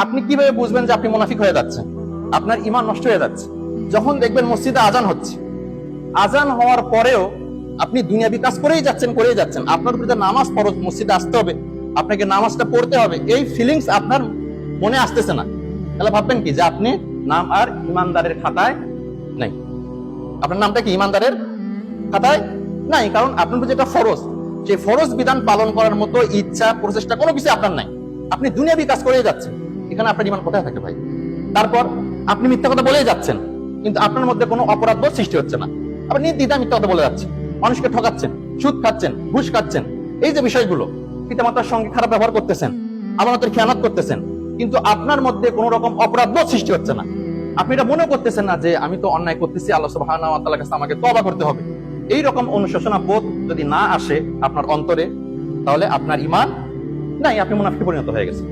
আপনি কিভাবে বুঝবেন যে আপনি মুনাফিক হয়ে যাচ্ছেন? আপনার ঈমান নষ্ট হয়ে যাচ্ছে যখন দেখবেন মসজিদে আজান হচ্ছে, আজান হওয়ার পরেও আপনি দুনিয়াবি কাজ করেই যাচ্ছেন। আপনার উপরে যে নামাজ ফরজ, মসজিদে আসতে হবে, আপনাকে নামাজটা পড়তে হবে, এই ফিলিংস আপনার মনে আসতেছে না। তাহলে ভাববেন কি যে আপনি নাম আর ইমানদারের খাতায় নাই। আপনার নামটা কি ইমানদারের খাতায় নাই, কারণ আপনার উপর যেটা ফরজ, সেই ফরজ বিধান পালন করার মতো ইচ্ছা প্রচেষ্টা কোনো কিছু আপনার নাই। আপনি দুনিয়াবি কাজ করেই যাচ্ছেন, এখানে আপনার ইমান কোথায় থাকে ভাই? তারপর আপনি মিথ্যা কথা বলেই যাচ্ছেন, কিন্তু আপনার মধ্যে কোনো অপরাধ বোধ সৃষ্টি হচ্ছে না। আপনি নির্দ্বিধায় মিথ্যা কথা বলে যাচ্ছেন, মানুষকে ঠকাচ্ছেন, সুদ খাচ্ছেন, ঘুষ খাচ্ছেন, এই যে বিষয়গুলো, পিতামাতার সঙ্গে খারাপ ব্যবহার করতেছেন, আমানতের খেয়ানত করতেছেন, কিন্তু আপনার মধ্যে কোনো রকম অপরাধ বোধ সৃষ্টি হচ্ছে না। আপনি এটা মনে করতেছেন না যে আমি তো অন্যায় করতেছি, আল্লাহ সুবহানাহু ওয়া তাআলার কাছে আমাকে তওবা করতে হবে। এই রকম অনুশোচনা বোধ যদি না আসে আপনার অন্তরে, তাহলে আপনার ঈমান নাই, আপনি মুনাফিকে পরিণত হয়ে গেছেন।